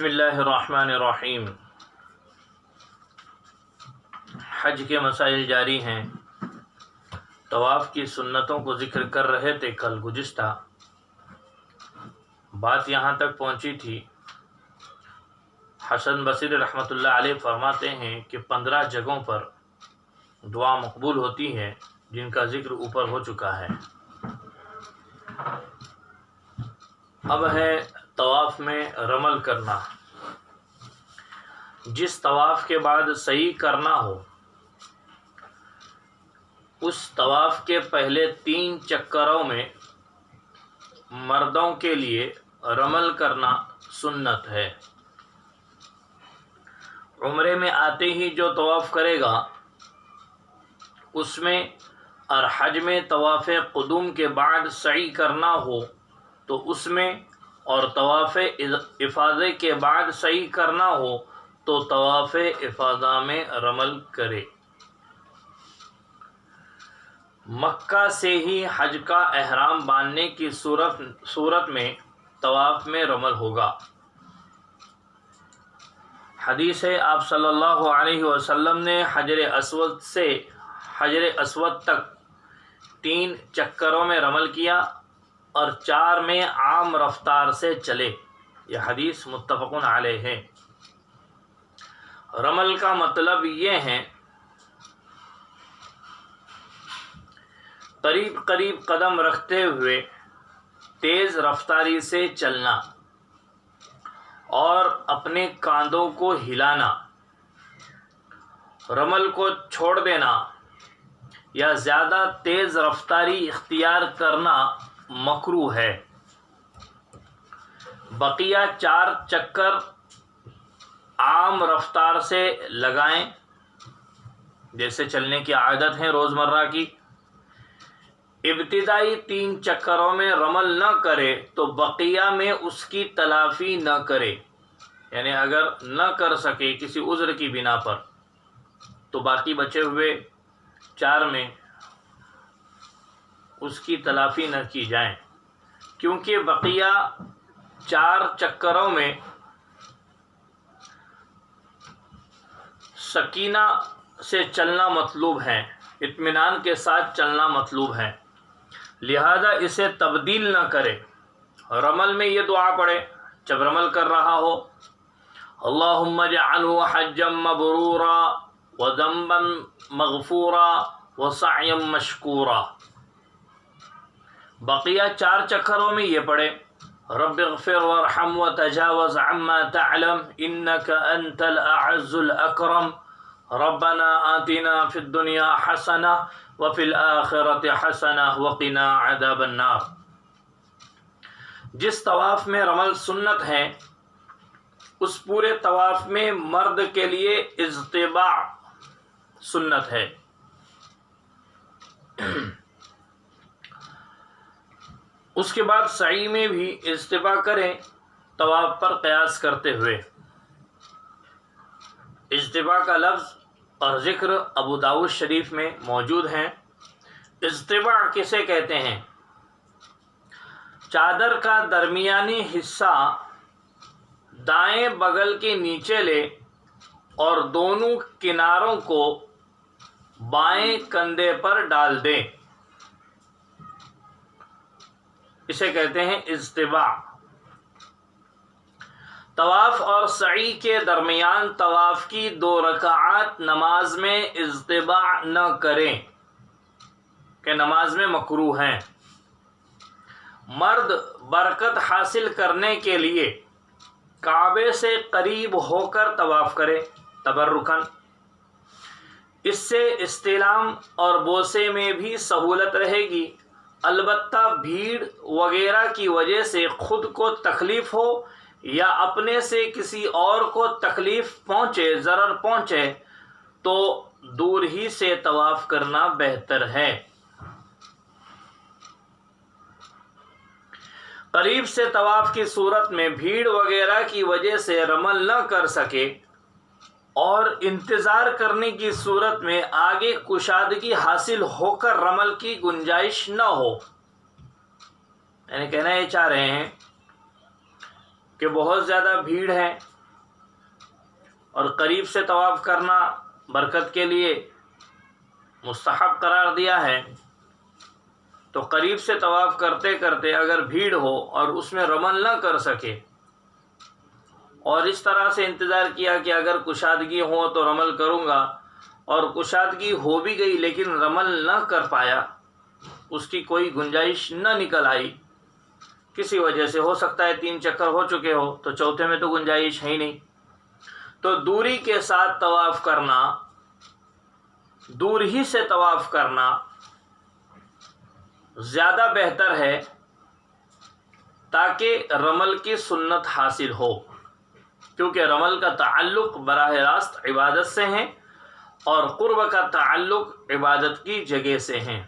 بسم اللہ الرحمن الرحیم۔ حج کے مسائل جاری ہیں۔ طواف کی سنتوں کو ذکر کر رہے تھے کل گزشتہ۔ بات یہاں تک پہنچی تھی، حسن بصری رحمۃ اللہ علیہ فرماتے ہیں کہ 15 جگہوں پر دعا مقبول ہوتی ہے، جن کا ذکر اوپر ہو چکا ہے۔ اب ہے طواف میں رمل کرنا۔ جس طواف کے بعد سعی کرنا ہو، اس طواف کے پہلے 3 چکروں میں مردوں کے لیے رمل کرنا سنت ہے۔ عمرے میں آتے ہی جو طواف کرے گا اس میں، اور حج میں طواف قدوم کے بعد سعی کرنا ہو تو اس میں، اور طواف افاضے کے بعد سعی کرنا ہو تو طواف افاضہ میں رمل کرے۔ مکہ سے ہی حج کا احرام باندھنے کی صورت میں طواف میں رمل ہوگا۔ حدیث ہے، آپ صلی اللہ علیہ وسلم نے حجر اسود سے حجر اسود تک 3 چکروں میں رمل کیا اور 4 میں عام رفتار سے چلے۔ یہ حدیث متفق علیہ ہے۔ رمل کا مطلب یہ ہے قریب قریب قدم رکھتے ہوئے تیز رفتاری سے چلنا اور اپنے کاندھوں کو ہلانا۔ رمل کو چھوڑ دینا یا زیادہ تیز رفتاری اختیار کرنا مکروہ ہے۔ بقیہ 4 چکر عام رفتار سے لگائیں، جیسے چلنے کی عادت ہے روزمرہ کی۔ ابتدائی 3 چکروں میں رمل نہ کرے تو بقیہ میں اس کی تلافی نہ کرے، یعنی اگر نہ کر سکے کسی عذر کی بنا پر تو باقی بچے ہوئے 4 میں اس کی تلافی نہ کی جائیں، کیونکہ بقیہ 4 چکروں میں سکینہ سے چلنا مطلوب ہے، اطمینان کے ساتھ چلنا مطلوب ہے، لہذا اسے تبدیل نہ کرے۔ رمل میں یہ دعا پڑھے جب رمل کر رہا ہو: اللہم اجعلہ حجا مبرورا وذنبا مغفورا وسعیا مشکورا۔ بقیہ 4 چکروں میں یہ پڑھے: رب اغفر وارحم وتجاوز عما تعلم انك انت الاعز الاکرم ربنا آتنا فی الدنیا حسنہ وفی الآخرۃ حسنہ وقنا عذاب النار۔ جس طواف میں رمل سنت ہے، اس پورے طواف میں مرد کے لیے اجتباع سنت ہے۔ اس کے بعد سعی میں بھی اجتباع کریں، طواف پر قیاس کرتے ہوئے۔ اجتباع کا لفظ اور ذکر ابو داؤد شریف میں موجود ہیں۔ اجتباع کسے کہتے ہیں؟ چادر کا درمیانی حصہ دائیں بغل کے نیچے لے اور دونوں کناروں کو بائیں کندھے پر ڈال دیں، اسے کہتے ہیں اجتباع۔ طواف اور سعی کے درمیان طواف کی 2 رکعات نماز میں اجتباع نہ کریں کہ نماز میں مکروہ ہیں۔ مرد برکت حاصل کرنے کے لیے کعبے سے قریب ہو کر طواف کرے تبرکاً، اس سے استلام اور بوسے میں بھی سہولت رہے گی، البتہ بھیڑ وغیرہ کی وجہ سے خود کو تکلیف ہو یا اپنے سے کسی اور کو تکلیف پہنچے، ضرر پہنچے تو دور ہی سے طواف کرنا بہتر ہے۔ قریب سے طواف کی صورت میں بھیڑ وغیرہ کی وجہ سے رمل نہ کر سکے اور انتظار کرنے کی صورت میں آگے کشادگی حاصل ہو کر رمل کی گنجائش نہ ہو، یعنی کہنا یہ چاہ رہے ہیں کہ بہت زیادہ بھیڑ ہے، اور قریب سے طواف کرنا برکت کے لیے مستحب قرار دیا ہے، تو قریب سے طواف کرتے کرتے اگر بھیڑ ہو اور اس میں رمل نہ کر سکے اور اس طرح سے انتظار کیا کہ اگر کشادگی ہو تو رمل کروں گا، اور کشادگی ہو بھی گئی لیکن رمل نہ کر پایا، اس کی کوئی گنجائش نہ نکل آئی کسی وجہ سے، ہو سکتا ہے 3 چکر ہو چکے ہو تو چوتھے میں تو گنجائش ہے ہی نہیں، تو دوری کے ساتھ طواف کرنا، دور ہی سے طواف کرنا زیادہ بہتر ہے تاکہ رمل کی سنت حاصل ہو، کیونکہ رمل کا تعلق براہ راست عبادت سے ہے اور قرب کا تعلق عبادت کی جگہ سے ہیں۔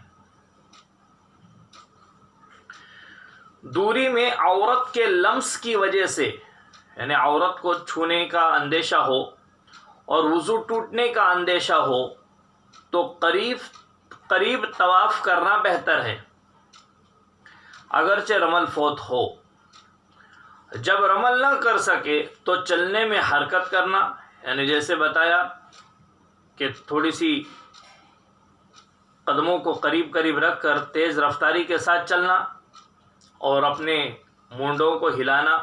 دوری میں عورت کے لمس کی وجہ سے، یعنی عورت کو چھونے کا اندیشہ ہو اور وضو ٹوٹنے کا اندیشہ ہو تو قریب طواف کرنا بہتر ہے اگرچہ رمل فوت ہو۔ جب رمل نہ کر سکے تو چلنے میں حرکت کرنا، یعنی جیسے بتایا کہ تھوڑی سی قدموں کو قریب رکھ کر تیز رفتاری کے ساتھ چلنا اور اپنے مونڈوں کو ہلانا،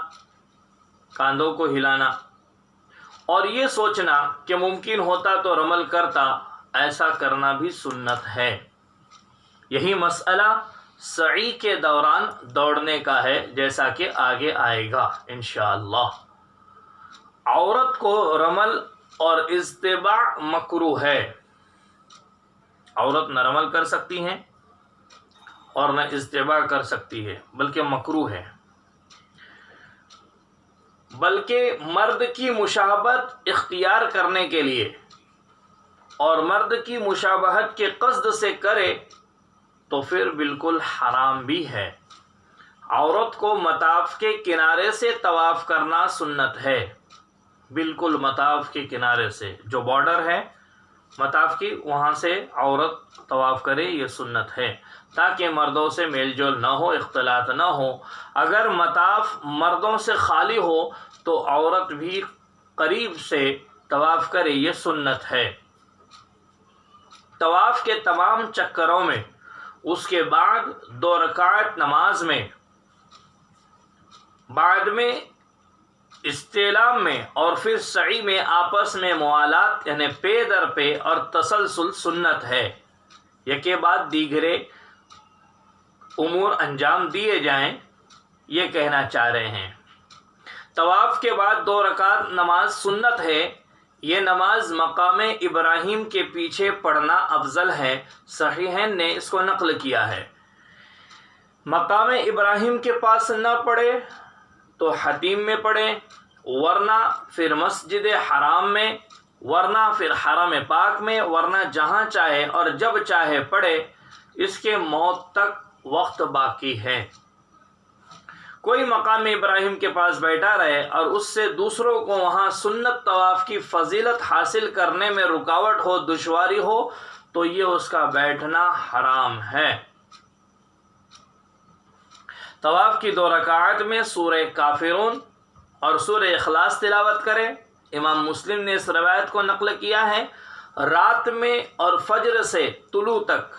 کاندھوں کو ہلانا، اور یہ سوچنا کہ ممکن ہوتا تو رمل کرتا، ایسا کرنا بھی سنت ہے۔ یہی مسئلہ سعی کے دوران دوڑنے کا ہے، جیسا کہ آگے آئے گا انشاءاللہ۔ عورت کو رمل اور اجتباع مکروہ ہے، عورت نہ رمل کر سکتی ہیں اور نہ اجتباع کر سکتی ہے، بلکہ مکروہ ہے۔ بلکہ مرد کی مشابہت اختیار کرنے کے لیے اور مرد کی مشابہت کے قصد سے کرے تو پھر بالکل حرام بھی ہے۔ عورت کو مطاف کے کنارے سے طواف کرنا سنت ہے، بالکل مطاف کے کنارے سے، جو بارڈر ہے مطاف کی وہاں سے عورت طواف کرے، یہ سنت ہے تاکہ مردوں سے میل جول نہ ہو، اختلاط نہ ہو۔ اگر مطاف مردوں سے خالی ہو تو عورت بھی قریب سے طواف کرے، یہ سنت ہے۔ طواف کے تمام چکروں میں اس کے بعد 2 رکعت نماز میں، بعد میں استعلام میں اور پھر سعی میں آپس میں موالات، یعنی پے در پے اور تسلسل سنت ہے، یکے بعد دیگرے امور انجام دیے جائیں، یہ کہنا چاہ رہے ہیں۔ طواف کے بعد 2 رکعت نماز سنت ہے، یہ نماز مقام ابراہیم کے پیچھے پڑھنا افضل ہے، صحیحین نے اس کو نقل کیا ہے۔ مقام ابراہیم کے پاس نہ پڑھے تو حتیم میں پڑھیں، ورنہ پھر مسجد حرام میں، ورنہ پھر حرم پاک میں، ورنہ جہاں چاہے اور جب چاہے پڑھے، اس کے موت تک وقت باقی ہے۔ کوئی مقام ابراہیم کے پاس بیٹھا رہے اور اس سے دوسروں کو وہاں سنت طواف کی فضیلت حاصل کرنے میں رکاوٹ ہو، دشواری ہو، تو یہ اس کا بیٹھنا حرام ہے۔ طواف کی 2 رکعات میں سورہ کافرون اور سورہ اخلاص تلاوت کرے۔ امام مسلم نے اس روایت کو نقل کیا ہے، رات میں اور فجر سے طلوع تک،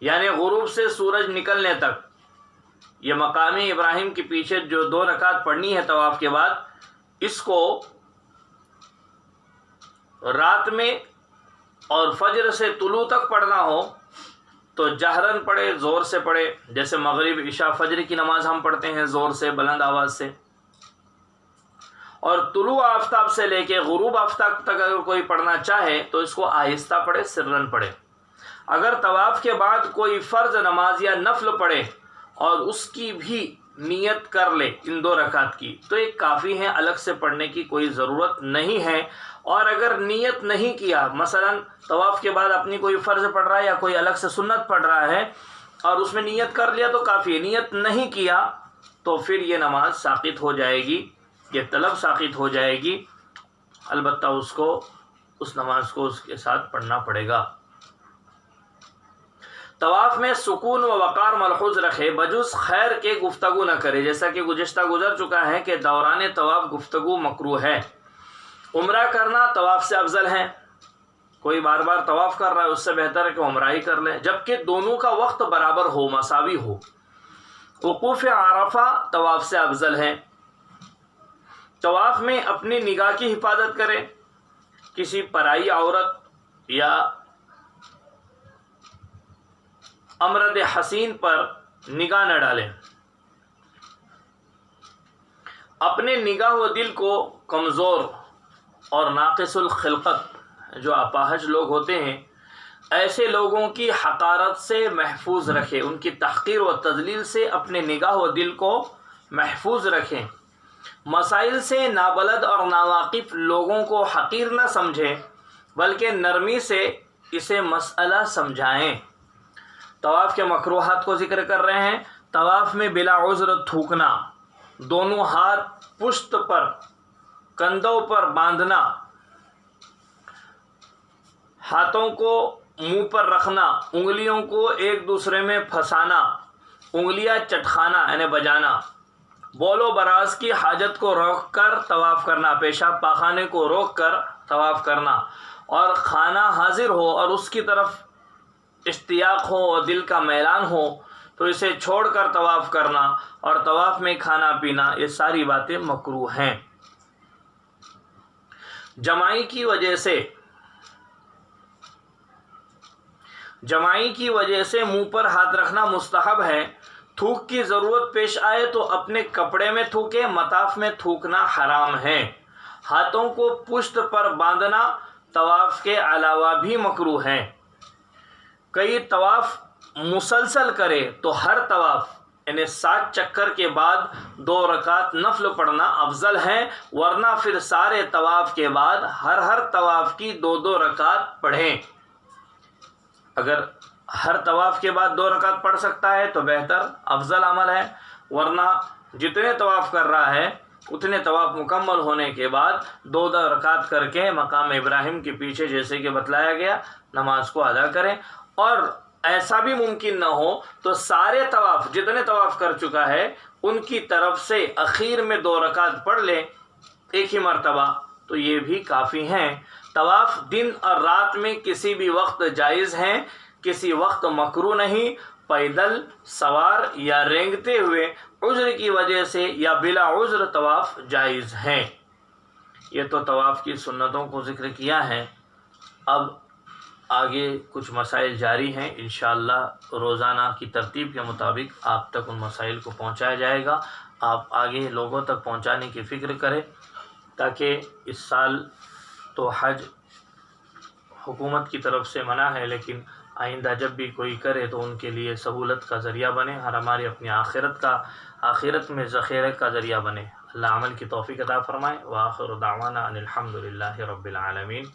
یعنی غروب سے سورج نکلنے تک، یہ مقامی ابراہیم کے پیچھے جو 2 رکعت پڑھنی ہے طواف کے بعد، اس کو رات میں اور فجر سے طلوع تک پڑھنا ہو تو جہرن پڑھے، زور سے پڑھے، جیسے مغرب عشاء فجر کی نماز ہم پڑھتے ہیں زور سے، بلند آواز سے، اور طلوع آفتاب سے لے کے غروب آفتاب تک اگر کوئی پڑھنا چاہے تو اس کو آہستہ پڑھے، سرن پڑھے۔ اگر طواف کے بعد کوئی فرض نماز یا نفل پڑھے اور اس کی بھی نیت کر لے ان 2 رکعت کی تو یہ کافی ہے، الگ سے پڑھنے کی کوئی ضرورت نہیں ہے۔ اور اگر نیت نہیں کیا، مثلا طواف کے بعد اپنی کوئی فرض پڑھ رہا ہے یا کوئی الگ سے سنت پڑھ رہا ہے اور اس میں نیت کر لیا تو کافی ہے، نیت نہیں کیا تو پھر یہ نماز ساقط ہو جائے گی، یہ طلب ساقط ہو جائے گی، البتہ اس نماز کو اس کے ساتھ پڑھنا پڑے گا۔ طواف میں سکون و وقار ملحوظ رکھے، بجز خیر کے گفتگو نہ کرے، جیسا کہ گزشتہ گزر چکا ہے کہ دوران طواف گفتگو مکروہ ہے۔ عمرہ کرنا طواف سے افضل ہے، کوئی بار بار طواف کر رہا ہے اس سے بہتر ہے کہ عمرہ ہی کر لے، جبکہ دونوں کا وقت برابر ہو، مساوی ہو۔ وقوف عرفہ طواف سے افضل ہے۔ طواف میں اپنی نگاہ کی حفاظت کرے، کسی پرائی عورت یا امرد حسین پر نگاہ نہ ڈالے۔ اپنے نگاہ و دل کو کمزور اور ناقص الخلقت جو اپاہج لوگ ہوتے ہیں ایسے لوگوں کی حقارت سے محفوظ رکھے، ان کی تحقیر و تذلیل سے اپنے نگاہ و دل کو محفوظ رکھیں۔ مسائل سے نابلد اور ناواقف لوگوں کو حقیر نہ سمجھیں بلکہ نرمی سے اسے مسئلہ سمجھائیں۔ طواف کے مکروہات کو ذکر کر رہے ہیں۔ طواف میں بلا عذر تھوکنا، دونوں ہاتھ پشت پر کندھوں پر باندھنا، ہاتھوں کو منہ پر رکھنا، انگلیوں کو ایک دوسرے میں پھنسانا، انگلیاں چٹخانا یعنی بجانا، بول و براز کی حاجت کو روک کر طواف کرنا، پیشاب پاخانے کو روک کر طواف کرنا، اور کھانا حاضر ہو اور اس کی طرف اشتیاق ہو اور دل کا میلان ہو تو اسے چھوڑ کر طواف کرنا، اور طواف میں کھانا پینا، یہ ساری باتیں مکروہ ہیں۔ جمائی کی وجہ سے منہ پر ہاتھ رکھنا مستحب ہے۔ تھوک کی ضرورت پیش آئے تو اپنے کپڑے میں تھوکے، مطاف میں تھوکنا حرام ہے۔ ہاتھوں کو پشت پر باندھنا طواف کے علاوہ بھی مکروہ ہے۔ کئی طواف مسلسل کرے تو ہر طواف یعنی 7 چکر کے بعد 2 رکعت نفل پڑھنا افضل ہے، ورنہ پھر سارے طواف کے بعد ہر طواف کی 2 رکعت پڑھیں۔ اگر ہر طواف کے بعد 2 رکعت پڑھ سکتا ہے تو بہتر افضل عمل ہے، ورنہ جتنے طواف کر رہا ہے اتنے طواف مکمل ہونے کے بعد 2 رکعت کر کے مقام ابراہیم کے پیچھے جیسے کہ بتلایا گیا نماز کو ادا کریں۔ اور ایسا بھی ممکن نہ ہو تو سارے طواف جتنے طواف کر چکا ہے ان کی طرف سے اخیر میں 2 رکعت پڑھ لے ایک ہی مرتبہ، تو یہ بھی کافی ہیں۔ طواف دن اور رات میں کسی بھی وقت جائز ہیں، کسی وقت مکروہ نہیں۔ پیدل، سوار یا رینگتے ہوئے عذر کی وجہ سے یا بلا عذر طواف جائز ہیں۔ یہ تو طواف کی سنتوں کو ذکر کیا ہے۔ اب آگے کچھ مسائل جاری ہیں، انشاءاللہ روزانہ کی ترتیب کے مطابق آپ تک ان مسائل کو پہنچایا جائے گا۔ آپ آگے لوگوں تک پہنچانے کی فکر کریں تاکہ اس سال تو حج حکومت کی طرف سے منع ہے، لیکن آئندہ جب بھی کوئی کرے تو ان کے لیے سہولت کا ذریعہ بنے اور ہماری اپنی آخرت میں ذخیرے کا ذریعہ بنے۔ اللہ عمل کی توفیق عطا فرمائے۔ وآخر دعوانا ان الحمد للہ رب العالمین۔